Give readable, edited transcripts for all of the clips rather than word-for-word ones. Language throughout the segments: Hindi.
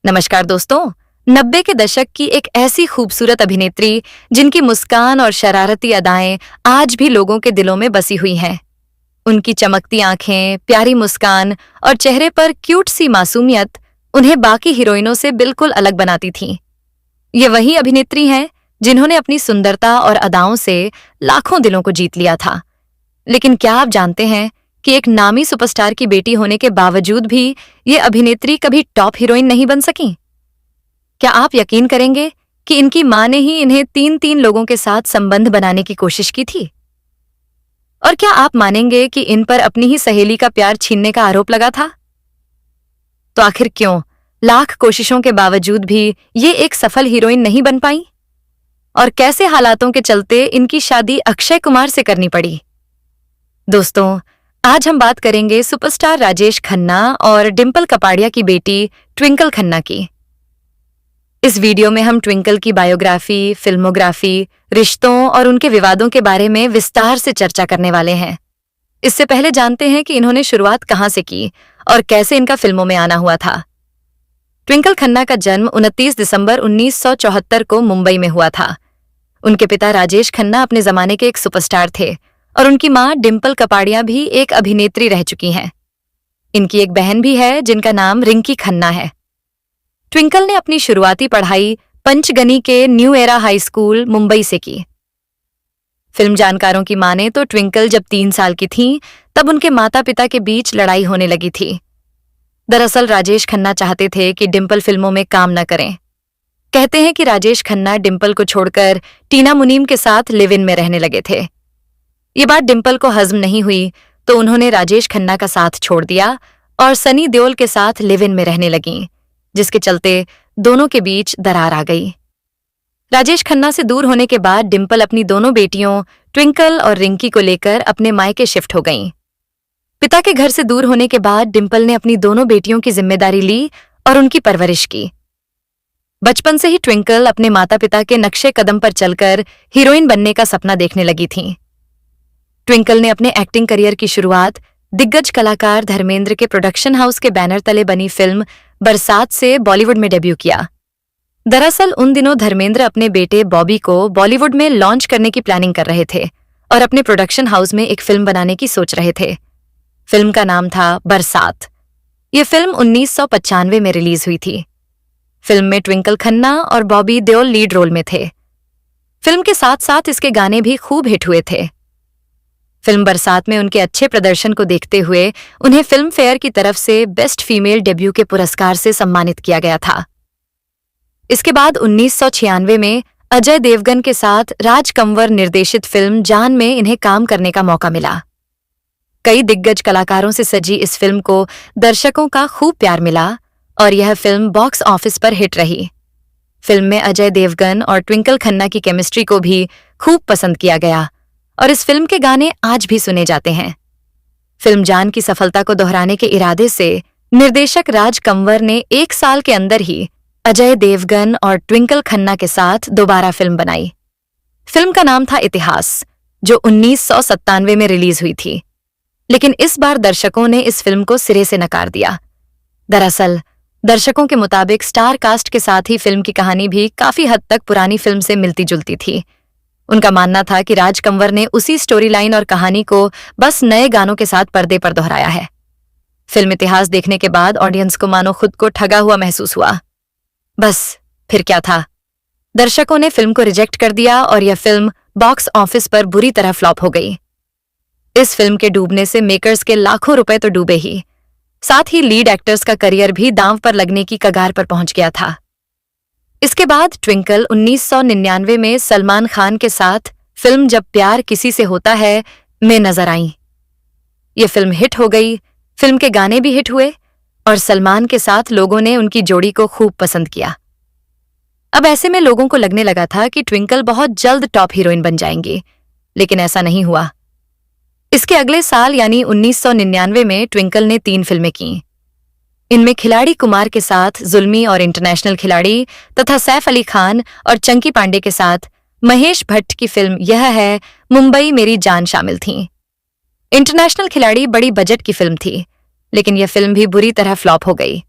नमस्कार दोस्तों। 90 के दशक की एक ऐसी खूबसूरत अभिनेत्री जिनकी मुस्कान और शरारती अदाएं आज भी लोगों के दिलों में बसी हुई हैं। उनकी चमकती आंखें, प्यारी मुस्कान और चेहरे पर क्यूट सी मासूमियत उन्हें बाकी हीरोइनों से बिल्कुल अलग बनाती थीं। ये वही अभिनेत्री हैं जिन्होंने अपनी सुंदरता और अदाओं से लाखों दिलों को जीत लिया था। लेकिन क्या आप जानते हैं कि एक नामी सुपरस्टार की बेटी होने के बावजूद भी ये अभिनेत्री कभी टॉप हीरोइन नहीं बन सकी? क्या आप यकीन करेंगे कि इनकी मां ने ही इन्हें तीन लोगों के साथ संबंध बनाने की कोशिश की थी? और क्या आप मानेंगे कि इन पर अपनी ही सहेली का प्यार छीनने का आरोप लगा था? तो आखिर क्यों लाख कोशिशों के बावजूद भी ये एक सफल हीरोइन नहीं बन पाई? और कैसे हालातों के चलते इनकी शादी अक्षय कुमार से करनी पड़ी? दोस्तों, आज हम बात करेंगे सुपरस्टार राजेश खन्ना और डिंपल कपाड़िया की बेटी ट्विंकल खन्ना की। इस वीडियो में हम ट्विंकल की बायोग्राफी, फिल्मोग्राफी, रिश्तों और उनके विवादों के बारे में विस्तार से चर्चा करने वाले हैं। इससे पहले जानते हैं कि इन्होंने शुरुआत कहां से की और कैसे इनका फिल्मों में आना हुआ था। ट्विंकल खन्ना का जन्म 29 दिसंबर 1974 को मुंबई में हुआ था। उनके पिता राजेश खन्ना अपने जमाने के एक सुपरस्टार थे और उनकी मां डिंपल कपाड़िया भी एक अभिनेत्री रह चुकी हैं। इनकी एक बहन भी है जिनका नाम रिंकी खन्ना है। ट्विंकल ने अपनी शुरुआती पढ़ाई पंचगनी के new era high school Mumbai से की। फिल्म जानकारों की माने तो ट्विंकल जब 3 साल की थीं, तब उनके माता पिता के बीच लड़ाई होने लगी थी। दरअसल राजेश खन्ना चाहते थे कि डिंपल फिल्मों में काम न करें। कहते हैं कि राजेश खन्ना डिंपल को छोड़कर टीना मुनीम के साथ लिव इन में रहने लगे थे। ये बात डिंपल को हजम नहीं हुई तो उन्होंने राजेश खन्ना का साथ छोड़ दिया और सनी देओल के साथ लिव इन में रहने लगीं, जिसके चलते दोनों के बीच दरार आ गई। राजेश खन्ना से दूर होने के बाद डिंपल अपनी दोनों बेटियों ट्विंकल और रिंकी को लेकर अपने मायके शिफ्ट हो गईं। पिता के घर से दूर होने के बाद डिंपल ने अपनी दोनों बेटियों की जिम्मेदारी ली और उनकी परवरिश की। बचपन से ही ट्विंकल अपने माता पिता के नक्शे कदम पर चलकर हीरोइन बनने का सपना देखने लगी थीं। ट्विंकल ने अपने एक्टिंग करियर की शुरुआत दिग्गज कलाकार धर्मेंद्र के प्रोडक्शन हाउस के बैनर तले बनी फिल्म बरसात से बॉलीवुड में डेब्यू किया। दरअसल उन दिनों धर्मेंद्र अपने बेटे बॉबी को बॉलीवुड में लॉन्च करने की प्लानिंग कर रहे थे और अपने प्रोडक्शन हाउस में एक फिल्म बनाने की सोच रहे थे। फिल्म का नाम था बरसात। ये फिल्म 1995 में रिलीज हुई थी। फिल्म में ट्विंकल खन्ना और बॉबी देओल लीड रोल में थे। फिल्म के साथ साथ इसके गाने भी खूब हिट हुए थे। फिल्म बरसात में उनके अच्छे प्रदर्शन को देखते हुए उन्हें फिल्म फेयर की तरफ से बेस्ट फीमेल डेब्यू के पुरस्कार से सम्मानित किया गया था। इसके बाद 1996 में अजय देवगन के साथ राज कंवर निर्देशित फिल्म जान में इन्हें काम करने का मौका मिला। कई दिग्गज कलाकारों से सजी इस फिल्म को दर्शकों का खूब प्यार मिला और यह फिल्म बॉक्स ऑफिस पर हिट रही। फिल्म में अजय देवगन और ट्विंकल खन्ना की केमिस्ट्री को भी खूब पसंद किया गया और इस फिल्म के गाने आज भी सुने जाते हैं। फिल्म जान की सफलता को दोहराने के इरादे से निर्देशक राज कंवर ने 1 साल के अंदर ही अजय देवगन और ट्विंकल खन्ना के साथ दोबारा फिल्म बनाई। फिल्म का नाम था इतिहास, जो 1997 में रिलीज हुई थी। लेकिन इस बार दर्शकों ने इस फिल्म को सिरे से नकार दिया। दरअसल दर्शकों के मुताबिक स्टार कास्ट के साथ ही फिल्म की कहानी भी काफी हद तक पुरानी फिल्म से मिलती जुलती थी। उनका मानना था कि राज कंवर ने उसी स्टोरी लाइन और कहानी को बस नए गानों के साथ पर्दे पर दोहराया है। फिल्म इतिहास देखने के बाद ऑडियंस को मानो खुद को ठगा हुआ महसूस हुआ। बस फिर क्या था, दर्शकों ने फिल्म को रिजेक्ट कर दिया और यह फिल्म बॉक्स ऑफिस पर बुरी तरह फ्लॉप हो गई। इस फिल्म के डूबने से मेकर्स के लाखों रुपए तो डूबे ही, साथ ही लीड एक्टर्स का करियर भी दांव पर लगने की कगार पर पहुंच गया था। इसके बाद ट्विंकल 1999 में सलमान खान के साथ फिल्म जब प्यार किसी से होता है में नजर आईं। ये फिल्म हिट हो गई, फिल्म के गाने भी हिट हुए और सलमान के साथ लोगों ने उनकी जोड़ी को खूब पसंद किया। अब ऐसे में लोगों को लगने लगा था कि ट्विंकल बहुत जल्द टॉप हीरोइन बन जाएंगी, लेकिन ऐसा नहीं हुआ। इसके अगले साल यानी 1999 में ट्विंकल ने 3 फिल्में की। इनमें खिलाड़ी कुमार के साथ जुल्मी और इंटरनेशनल खिलाड़ी तथा सैफ अली खान और चंकी पांडे के साथ महेश भट्ट की फिल्म यह है मुंबई मेरी जान शामिल थीं। इंटरनेशनल खिलाड़ी बड़ी बजट की फिल्म थी, लेकिन यह फिल्म भी बुरी तरह फ्लॉप हो गई।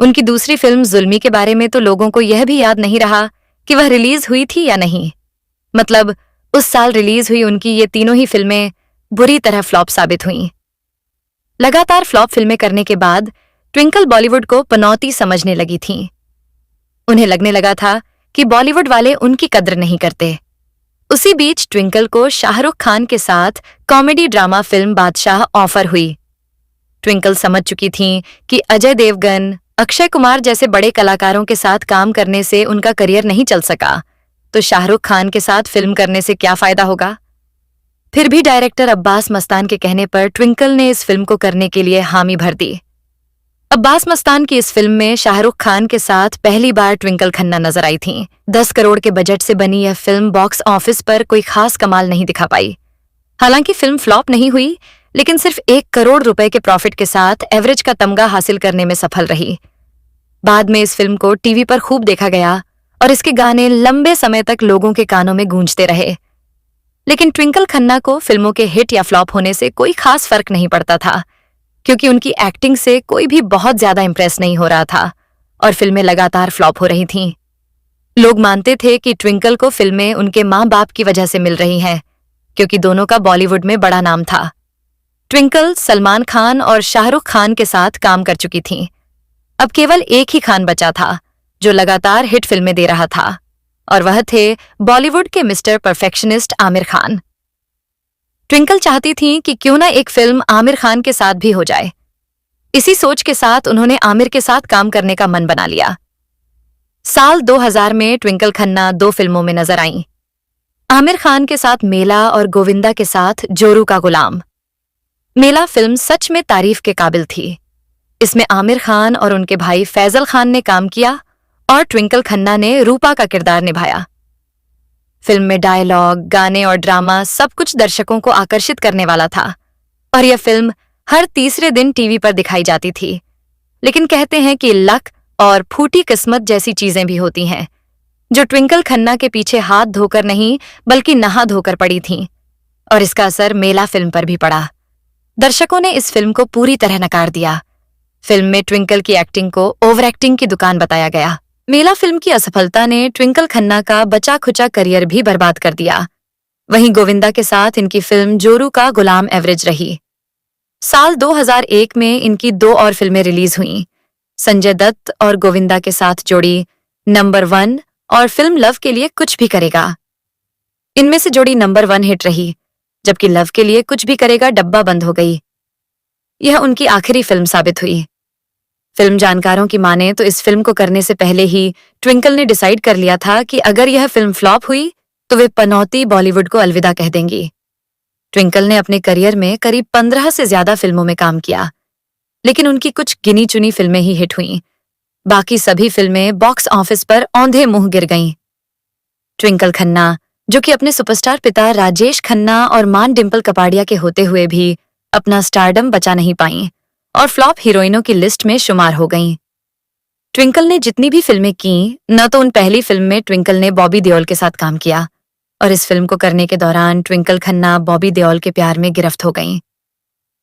उनकी दूसरी फिल्म जुल्मी के बारे में तो लोगों को यह भी याद नहीं रहा कि वह रिलीज हुई थी या नहीं। मतलब उस साल रिलीज हुई उनकी ये तीनों ही फिल्में बुरी तरह फ्लॉप साबित हुईं। लगातार फ्लॉप फिल्में करने के बाद ट्विंकल बॉलीवुड को पनौती समझने लगी थीं। उन्हें लगने लगा था कि बॉलीवुड वाले उनकी कद्र नहीं करते। उसी बीच ट्विंकल को शाहरुख खान के साथ कॉमेडी ड्रामा फिल्म बादशाह ऑफर हुई। ट्विंकल समझ चुकी थीं कि अजय देवगन, अक्षय कुमार जैसे बड़े कलाकारों के साथ काम करने से उनका करियर नहीं चल सका, तो शाहरुख खान के साथ फिल्म करने से क्या फायदा होगा। फिर भी डायरेक्टर अब्बास मस्तान के कहने पर ट्विंकल ने इस फिल्म को करने के लिए हामी भर दी। अब्बास मस्तान की इस फिल्म में शाहरुख खान के साथ पहली बार ट्विंकल खन्ना नजर आई थीं। 10 करोड़ के बजट से बनी यह फिल्म बॉक्स ऑफिस पर कोई खास कमाल नहीं दिखा पाई। हालांकि फिल्म फ्लॉप नहीं हुई, लेकिन सिर्फ 1 करोड़ रुपए के प्रॉफिट के साथ एवरेज का तमगा हासिल करने में सफल रही। बाद में इस फिल्म को टीवी पर खूब देखा गया और इसके गाने लंबे समय तक लोगों के कानों में गूंजते रहे। लेकिन ट्विंकल खन्ना को फिल्मों के हिट या फ्लॉप होने से कोई खास फर्क नहीं पड़ता था, क्योंकि उनकी एक्टिंग से कोई भी बहुत ज्यादा इंप्रेस नहीं हो रहा था और फिल्में लगातार फ्लॉप हो रही थीं। लोग मानते थे कि ट्विंकल को फिल्में उनके माँ बाप की वजह से मिल रही हैं, क्योंकि दोनों का बॉलीवुड में बड़ा नाम था। ट्विंकल सलमान खान और शाहरुख खान के साथ काम कर चुकी थीं। अब केवल एक ही खान बचा था जो लगातार हिट फिल्में दे रहा था, और वह थे बॉलीवुड के mister perfectionist Aamir Khan. Twinkle चाहती थीं कि क्यों ना एक फिल्म आमिर खान के साथ भी हो जाए। इसी सोच के साथ उन्होंने आमिर के साथ काम करने का मन बना लिया। साल 2000 में ट्विंकल खन्ना 2 फिल्मों में नजर आईं। आमिर खान के साथ मेला और गोविंदा के साथ जोरू का गुलाम। मेला फिल्म सच में तारीफ के काबिल थी। इसमें आमिर खान और उनके भाई फैजल खान ने काम किया और ट्विंकल खन्ना ने रूपा का किरदार निभाया। फिल्म में डायलॉग, गाने और ड्रामा सब कुछ दर्शकों को आकर्षित करने वाला था और यह फिल्म हर तीसरे दिन टीवी पर दिखाई जाती थी। लेकिन कहते हैं कि लक और फूटी किस्मत जैसी चीजें भी होती हैं, जो ट्विंकल खन्ना के पीछे हाथ धोकर नहीं बल्कि नहा धोकर पड़ी थीं, और इसका असर मेला फिल्म पर भी पड़ा। दर्शकों ने इस फिल्म को पूरी तरह नकार दिया। फिल्म में ट्विंकल की एक्टिंग को ओवर एक्टिंग की दुकान बताया गया। मेला फिल्म की असफलता ने ट्विंकल खन्ना का बचा खुचा करियर भी बर्बाद कर दिया। वहीं गोविंदा के साथ इनकी फिल्म जोरू का गुलाम एवरेज रही। साल 2001 में इनकी 2 और फिल्में रिलीज हुईं। संजय दत्त और गोविंदा के साथ जोड़ी नंबर 1 और फिल्म लव के लिए कुछ भी करेगा। इनमें से जोड़ी नंबर 1 हिट रही, जबकि लव के लिए कुछ भी करेगा डब्बा बंद हो गई। यह उनकी आखिरी फिल्म साबित हुई। फिल्म जानकारों की माने तो इस फिल्म को करने से पहले ही ट्विंकल ने डिसाइड कर लिया था कि अगर यह फिल्म फ्लॉप हुई तो वे पनौती बॉलीवुड को अलविदा कह देंगी। ट्विंकल ने अपने करियर में करीब 15 से ज्यादा फिल्मों में काम किया, लेकिन उनकी कुछ गिनी चुनी फिल्में ही हिट हुईं। बाकी सभी फिल्में बॉक्स ऑफिस पर औंधे मुंह गिर गईं। ट्विंकल खन्ना, जो कि अपने सुपरस्टार पिता राजेश खन्ना और मान डिंपल कपाड़िया के होते हुए भी अपना स्टारडम बचा नहीं पाईं और फ्लॉप हीरोइनों की लिस्ट में शुमार हो गईं। ट्विंकल ने जितनी भी फिल्में की, न तो उन पहली फिल्म में ट्विंकल ने बॉबी देओल के साथ काम किया, और इस फिल्म को करने के दौरान ट्विंकल खन्ना बॉबी देओल के प्यार में गिरफ्त हो गईं।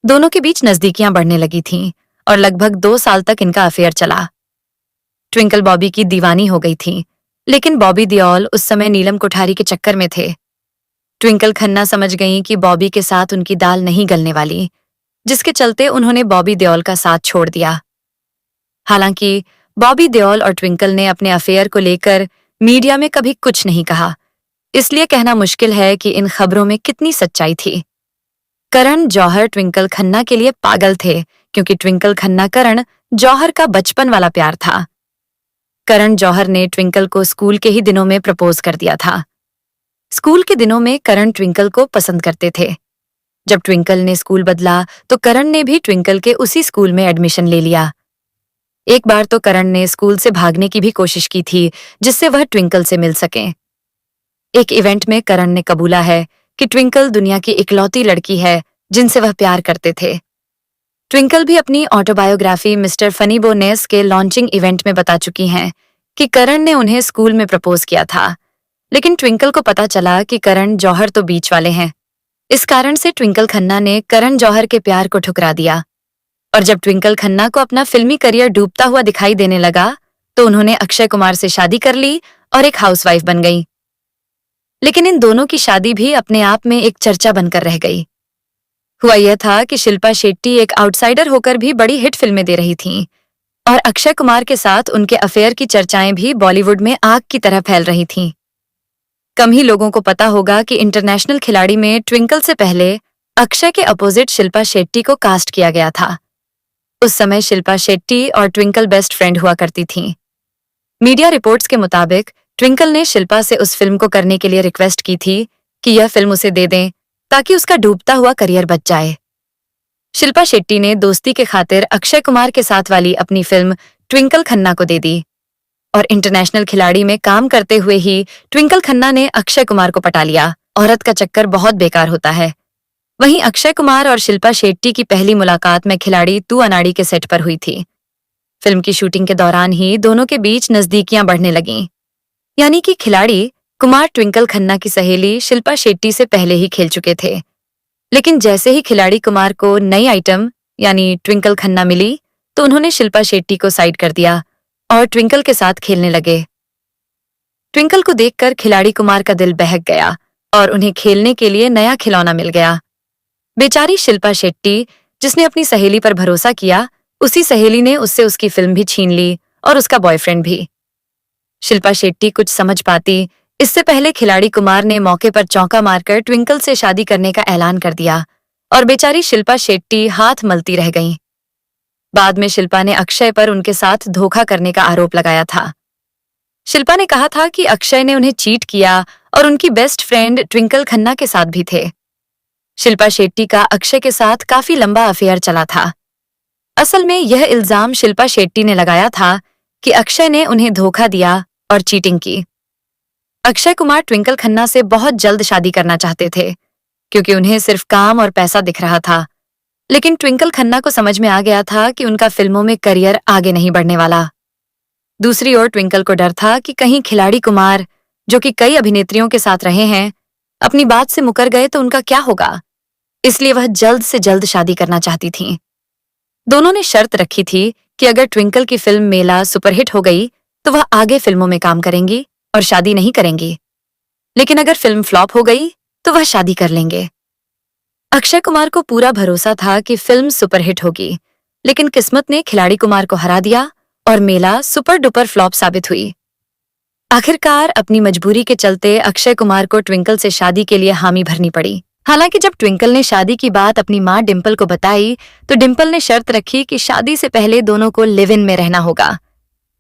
दोनों के बीच नजदीकियां बढ़ने लगी थीं और लगभग 2 साल तक इनका अफेयर चला। ट्विंकल बॉबी की दीवानी हो गई थी, लेकिन बॉबी देओल उस समय नीलम कोठारी के चक्कर में थे। ट्विंकल खन्ना समझ गईं कि बॉबी के साथ उनकी दाल नहीं गलने वाली, जिसके चलते उन्होंने बॉबी देओल का साथ छोड़ दिया। हालांकि बॉबी देओल और ट्विंकल ने अपने अफेयर को लेकर मीडिया में कभी कुछ नहीं कहा, इसलिए कहना मुश्किल है कि इन खबरों में कितनी सच्चाई थी। करण जौहर ट्विंकल खन्ना के लिए पागल थे, क्योंकि ट्विंकल खन्ना करण जौहर का बचपन वाला प्यार था। करण जौहर ने ट्विंकल को स्कूल के ही दिनों में प्रपोज कर दिया था। स्कूल के दिनों में करण ट्विंकल को पसंद करते थे। जब ट्विंकल ने स्कूल बदला तो करण ने भी ट्विंकल के उसी स्कूल में एडमिशन ले लिया। एक बार तो करण ने स्कूल से भागने की भी कोशिश की थी, जिससे वह ट्विंकल से मिल सकें। एक इवेंट में करण ने कबूला है कि ट्विंकल दुनिया की इकलौती लड़की है जिनसे वह प्यार करते थे। ट्विंकल भी अपनी ऑटोबायोग्राफी मिस्टर फनी बोनेस के लॉन्चिंग इवेंट में बता चुकी हैं कि करण ने उन्हें स्कूल में प्रपोज किया था, लेकिन ट्विंकल को पता चला कि करण जौहर तो बीच वाले हैं। इस कारण से ट्विंकल खन्ना ने करण जौहर के प्यार को ठुकरा दिया। और जब ट्विंकल खन्ना को अपना फिल्मी करियर डूबता हुआ दिखाई देने लगा तो उन्होंने अक्षय कुमार से शादी कर ली और एक हाउसवाइफ बन गई। लेकिन इन दोनों की शादी भी अपने आप में एक चर्चा बनकर रह गई। हुआ यह था कि शिल्पा शेट्टी एक आउटसाइडर होकर भी बड़ी हिट फिल्में दे रही थीं और अक्षय कुमार के साथ उनके अफेयर की चर्चाएं भी बॉलीवुड में आग की तरह फैल रही थीं। कम ही लोगों को पता होगा कि इंटरनेशनल खिलाड़ी में ट्विंकल से पहले अक्षय के अपोजिट शिल्पा शेट्टी को कास्ट किया गया था। उस समय शिल्पा शेट्टी और ट्विंकल बेस्ट फ्रेंड हुआ करती थीं। मीडिया रिपोर्ट्स के मुताबिक ट्विंकल ने शिल्पा से उस फिल्म को करने के लिए रिक्वेस्ट की थी कि यह फिल्म उसे दे दें ताकि उसका डूबता हुआ करियर बच जाए। शिल्पा शेट्टी ने दोस्ती के खातिर अक्षय कुमार के साथ वाली अपनी फिल्म ट्विंकल खन्ना को दे दी और इंटरनेशनल खिलाड़ी में काम करते हुए ही ट्विंकल खन्ना ने अक्षय कुमार को पटा लिया। औरत का चक्कर बहुत बेकार होता है। वहीं अक्षय कुमार और शिल्पा शेट्टी की पहली मुलाकात में खिलाड़ी तू अनाड़ी के सेट पर हुई थी। फिल्म की शूटिंग के दौरान ही दोनों के बीच नजदीकियां बढ़ने लगीं। यानी कि खिलाड़ी कुमार ट्विंकल खन्ना की सहेली शिल्पा शेट्टी से पहले ही खेल चुके थे। लेकिन जैसे ही खिलाड़ी कुमार को नई आइटम यानी ट्विंकल खन्ना मिली तो उन्होंने शिल्पा शेट्टी को साइड कर दिया और ट्विंकल के साथ खेलने लगे। ट्विंकल को देखकर खिलाड़ी कुमार का दिल बहक गया और उन्हें खेलने के लिए नया खिलौना मिल गया। बेचारी शिल्पा शेट्टी जिसने अपनी सहेली पर भरोसा किया, उसी सहेली ने उससे उसकी फिल्म भी छीन ली और उसका बॉयफ्रेंड भी। शिल्पा शेट्टी कुछ समझ पाती इससे पहले खिलाड़ी कुमार ने मौके पर चौंका मारकर ट्विंकल से शादी करने का ऐलान कर दिया और बेचारी शिल्पा शेट्टी हाथ मलती रह गईं। बाद में शिल्पा ने अक्षय पर उनके साथ धोखा करने का आरोप लगाया था। शिल्पा ने कहा था कि अक्षय ने उन्हें चीट किया और उनकी बेस्ट फ्रेंड ट्विंकल खन्ना के साथ भी थे। शिल्पा शेट्टी का अक्षय के साथ काफी लंबा अफेयर चला था। असल में यह इल्जाम शिल्पा शेट्टी ने लगाया था कि अक्षय ने उन्हें धोखा दिया और चीटिंग की। अक्षय कुमार ट्विंकल खन्ना से बहुत जल्द शादी करना चाहते थे क्योंकि उन्हें सिर्फ काम और पैसा दिख रहा था। लेकिन ट्विंकल खन्ना को समझ में आ गया था कि उनका फिल्मों में करियर आगे नहीं बढ़ने वाला। दूसरी ओर ट्विंकल को डर था कि कहीं खिलाड़ी कुमार, जो कि कई अभिनेत्रियों के साथ रहे हैं, अपनी बात से मुकर गए तो उनका क्या होगा। इसलिए वह जल्द से जल्द शादी करना चाहती थीं। दोनों ने शर्त रखी थी कि अगर ट्विंकल की फिल्म मेला सुपरहिट हो गई तो वह आगे फिल्मों में काम करेंगी और शादी नहीं करेंगी, लेकिन अगर फिल्म फ्लॉप हो गई तो वह शादी कर लेंगे। अक्षय कुमार को पूरा भरोसा था कि फिल्म सुपरहिट होगी, लेकिन किस्मत ने खिलाड़ी कुमार को हरा दिया और मेला सुपर डुपर फ्लॉप साबित हुई। आखिरकार अपनी मजबूरी के चलते अक्षय कुमार को ट्विंकल से शादी के लिए हामी भरनी पड़ी। हालांकि जब ट्विंकल ने शादी की बात अपनी मां डिंपल को बताई तो डिंपल ने शर्त रखी कि शादी से पहले दोनों को लिव इन में रहना होगा।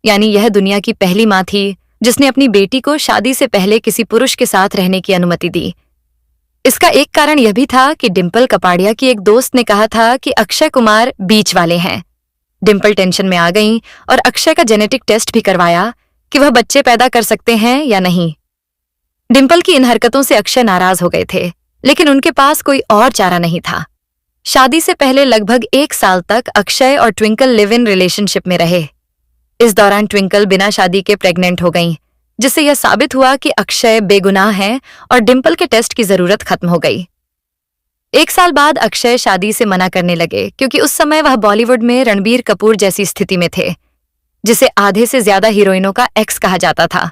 यानी यह दुनिया की पहली मां थी जिसने अपनी बेटी को शादी से पहले किसी पुरुष के साथ रहने की अनुमति दी। इसका एक कारण यह भी था कि डिंपल कपाड़िया की एक दोस्त ने कहा था कि अक्षय कुमार बीच वाले हैं। डिंपल टेंशन में आ गईं और अक्षय का जेनेटिक टेस्ट भी करवाया कि वह बच्चे पैदा कर सकते हैं या नहीं। डिंपल की इन हरकतों से अक्षय नाराज हो गए थे, लेकिन उनके पास कोई और चारा नहीं था। शादी से पहले लगभग 1 साल तक अक्षय और ट्विंकल लिव इन रिलेशनशिप में रहे। इस दौरान ट्विंकल बिना शादी के प्रेग्नेंट हो गईं, जिससे यह साबित हुआ कि अक्षय बेगुनाह है और डिंपल के टेस्ट की जरूरत खत्म हो गई। 1 साल बाद अक्षय शादी से मना करने लगे क्योंकि उस समय वह बॉलीवुड में रणबीर कपूर जैसी स्थिति में थे, जिसे आधे से ज्यादा हीरोइनों का एक्स कहा जाता था।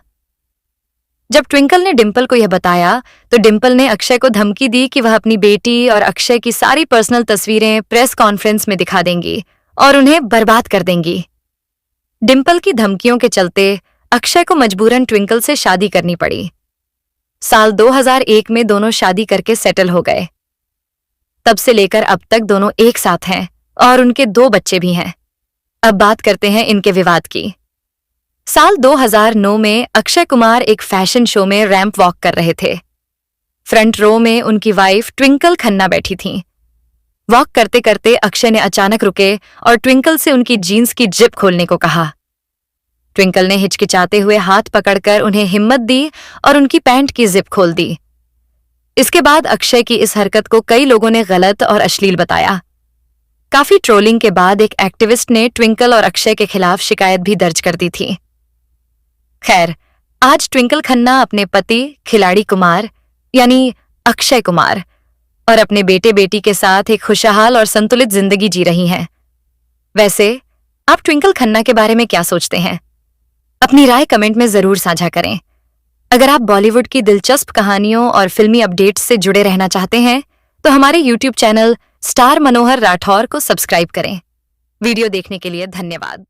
जब ट्विंकल ने डिंपल को यह बताया तो डिंपल ने अक्षय को धमकी दी कि वह अपनी बेटी और अक्षय की सारी पर्सनल तस्वीरें प्रेस कॉन्फ्रेंस में दिखा देंगी और उन्हें बर्बाद कर देंगी। डिंपल की धमकियों के चलते अक्षय को मजबूरन ट्विंकल से शादी करनी पड़ी। साल 2001 में दोनों शादी करके सेटल हो गए। तब से लेकर अब तक दोनों एक साथ हैं और उनके 2 बच्चे भी हैं। अब बात करते हैं इनके विवाद की। साल 2009 में अक्षय कुमार एक फैशन शो में रैंप वॉक कर रहे थे। फ्रंट रो में उनकी वाइफ ट्विंकल खन्ना बैठी थीं। वॉक करते करते अक्षय ने अचानक रुके और ट्विंकल से उनकी जीन्स की जिप खोलने को कहा। ट्विंकल ने हिचकिचाते हुए हाथ पकड़कर उन्हें हिम्मत दी और उनकी पैंट की जिप खोल दी। इसके बाद अक्षय की इस हरकत को कई लोगों ने गलत और अश्लील बताया। काफी ट्रोलिंग के बाद एक एक्टिविस्ट ने ट्विंकल और अक्षय के खिलाफ शिकायत भी दर्ज कर दी थी। खैर, आज ट्विंकल खन्ना अपने पति खिलाड़ी कुमार यानी अक्षय कुमार और अपने बेटे बेटी के साथ एक खुशहाल और संतुलित जिंदगी जी रही हैं। वैसे आप ट्विंकल खन्ना के बारे में क्या सोचते हैं? अपनी राय कमेंट में जरूर साझा करें। अगर आप बॉलीवुड की दिलचस्प कहानियों और फिल्मी अपडेट्स से जुड़े रहना चाहते हैं तो हमारे यूट्यूब चैनल स्टार मनोहर राठौर को सब्सक्राइब करें। वीडियो देखने के लिए धन्यवाद।